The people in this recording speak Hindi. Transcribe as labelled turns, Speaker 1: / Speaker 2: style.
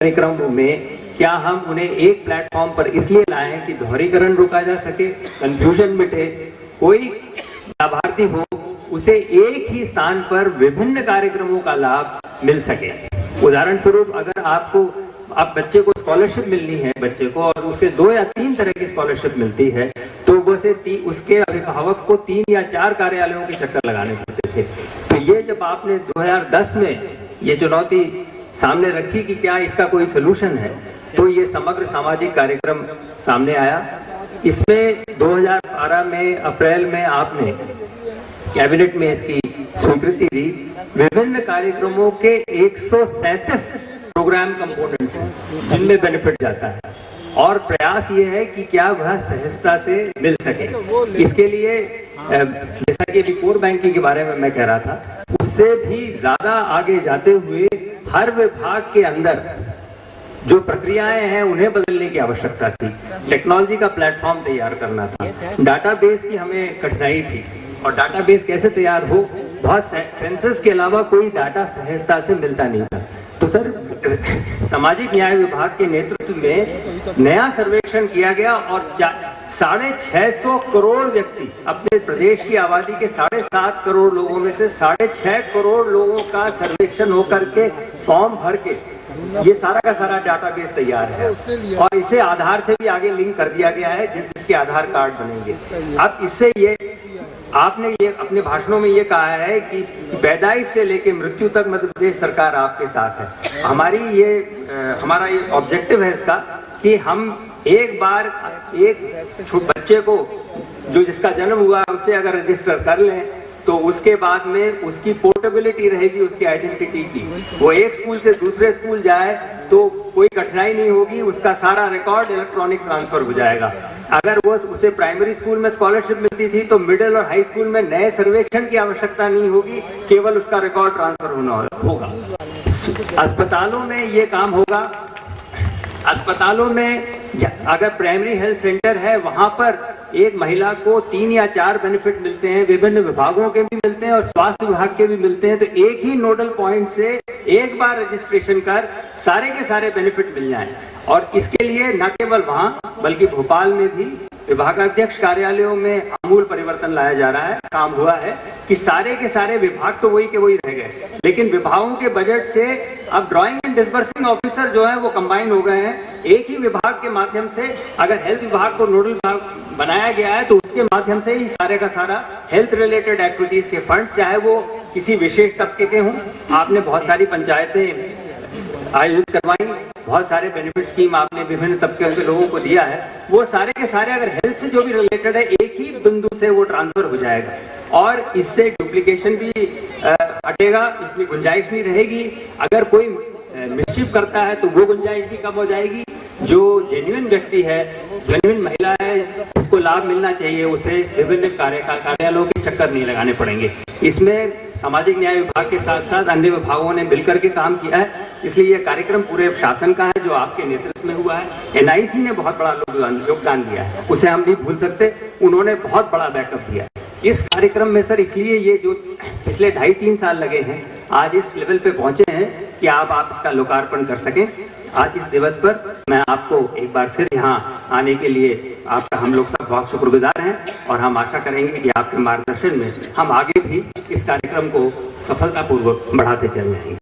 Speaker 1: कार्यक्रम में क्या हम उन्हें एक प्लेटफॉर्म पर इसलिए लाएं कि दोहरीकरण रोका जा सके, कंफ्यूजन मिटे, कोई लाभार्थी हो उसे एक ही स्थान पर विभिन्न कार्यक्रमों का लाभ मिल सके। उदाहरण स्वरूप अगर आप बच्चे को स्कॉलरशिप मिलनी है बच्चे को, और उसे 2 या 3 तरह की स्कॉलरशिप मिलती है, तो उसके अभिभावक को 3 या 4 कार्यालयों के चक्कर लगाने पड़ते थे। तो ये जब आपने 2010 में ये चुनौती सामने रखी कि क्या इसका कोई सोल्यूशन है, तो ये समग्र सामाजिक कार्यक्रम सामने आया। इसमें 2012 में अप्रैल में आपने कैबिनेट में इसकी स्वीकृति दी। विभिन्न कार्यक्रमों के 137 प्रोग्राम कंपोनेंट्स हैं जिनमें बेनिफिट जाता है, और प्रयास ये है कि क्या वह सहजता से मिल सके। इसके लिए जैसा कि अभी कोर बैंकिंग के बारे में मैं कह रहा था, उससे भी ज्यादा आगे जाते हुए हर विभाग के अंदर जो प्रक्रियाएं हैं उन्हें बदलने की आवश्यकता थी। टेक्नोलॉजी का प्लेटफॉर्म तैयार करना था, डाटाबेस की हमें कठिनाई थी, और डाटाबेस कैसे तैयार हो, बहुत सेंसस के अलावा कोई डाटा सहजता से मिलता नहीं था। तो सर, सामाजिक न्याय विभाग के नेतृत्व में नया सर्वेक्षण किया गया और 650 करोड़ व्यक्ति, अपने प्रदेश की आबादी के 7.5 करोड़ लोगों में से 6.5 करोड़ लोगों का सर्वेक्षण होकर के फॉर्म भर के ये सारा का सारा डाटाबेस तैयार है, और इसे आधार से भी आगे लिंक कर दिया गया है जिसके आधार कार्ड बनेंगे। अब इससे ये आपने ये अपने भाषणों में ये कहा है कि पैदाइश से लेकर मृत्यु तक मध्य प्रदेश सरकार आपके साथ है। हमारा ये ऑब्जेक्टिव है इसका कि हम एक बार एक बच्चे को जो जिसका जन्म हुआ है उसे अगर रजिस्टर कर लें, तो उसके बाद में उसकी पोर्टेबिलिटी रहेगी उसकी आइडेंटिटी की। वो एक स्कूल से दूसरे स्कूल जाए तो कोई कठिनाई नहीं होगी, उसका सारा रिकॉर्ड इलेक्ट्रॉनिक ट्रांसफर हो जाएगा। अगर वो उसे प्राइमरी स्कूल में स्कॉलरशिप मिलती थी तो मिडिल और हाई स्कूल में नए सर्वेक्षण की आवश्यकता नहीं होगी, केवल उसका रिकॉर्ड ट्रांसफर होगा। अस्पतालों में ये काम होगा। अस्पतालों में अगर प्राइमरी हेल्थ सेंटर है, वहां पर एक महिला को 3 या 4 बेनिफिट मिलते हैं, विभिन्न विभागों के भी मिलते हैं और स्वास्थ्य विभाग के भी मिलते हैं। तो एक ही नोडल पॉइंट से एक बार रजिस्ट्रेशन कर सारे के सारे बेनिफिट मिल जाएं। और इसके लिए न केवल वहां बल्कि भोपाल में भी विभागाध्यक्ष कार्यालयों में आमूल परिवर्तन लाया जा रहा है। काम हुआ है कि सारे के सारे विभाग तो वही के वही रह गए, लेकिन विभागों के बजट से अब ड्राइंग एंड डिस्बर्सिंग ऑफिसर जो है वो कंबाइन हो गए हैं। एक ही विभाग के माध्यम से अगर हेल्थ विभाग को नोडल विभाग बनाया गया है तो उसके माध्यम से ही सारे का सारा हेल्थ रिलेटेड एक्टिविटीज के फंड, चाहे वो किसी विशेष तबके के हों। आपने बहुत सारी पंचायतें आयोजित करवाई, बहुत सारे बेनिफिट स्कीम आपने विभिन्न तबके के लोगों को दिया है, वो सारे के सारे अगर हेल्थ से जो भी रिलेटेड है एक ही बिंदु से वो ट्रांसफर हो जाएगा, और इससे डुप्लीकेशन भी हटेगा, इसमें गुंजाइश नहीं रहेगी। अगर कोई मिसचिफ करता है तो वो गुंजाइश भी कम हो जाएगी। जो जेन्युइन व्यक्ति है, जेन्युइन महिला है, इसको लाभ मिलना चाहिए, उसे विभिन्न कार्यालयों के चक्कर नहीं लगाने पड़ेंगे। इसमें सामाजिक न्याय विभाग के साथ साथ अन्य विभागों ने मिलकर के काम किया है, इसलिए यह कार्यक्रम पूरे शासन का है जो आपके नेतृत्व में हुआ है। NIC ने बहुत बड़ा योगदान दिया है, उसे हम नहीं भूल सकते, उन्होंने बहुत बड़ा बैकअप दिया इस कार्यक्रम में। सर, इसलिए ये जो पिछले 2.5-3 साल लगे हैं, आज इस लेवल पे पहुंचे हैं कि आप इसका लोकार्पण कर सकें। आज इस दिवस पर मैं आपको एक बार फिर यहाँ आने के लिए आपका हम लोग सब बहुत शुक्रगुजार हैं, और हम आशा करेंगे कि आपके मार्गदर्शन में हम आगे भी इस कार्यक्रम को सफलतापूर्वक बढ़ाते चल जाएंगे।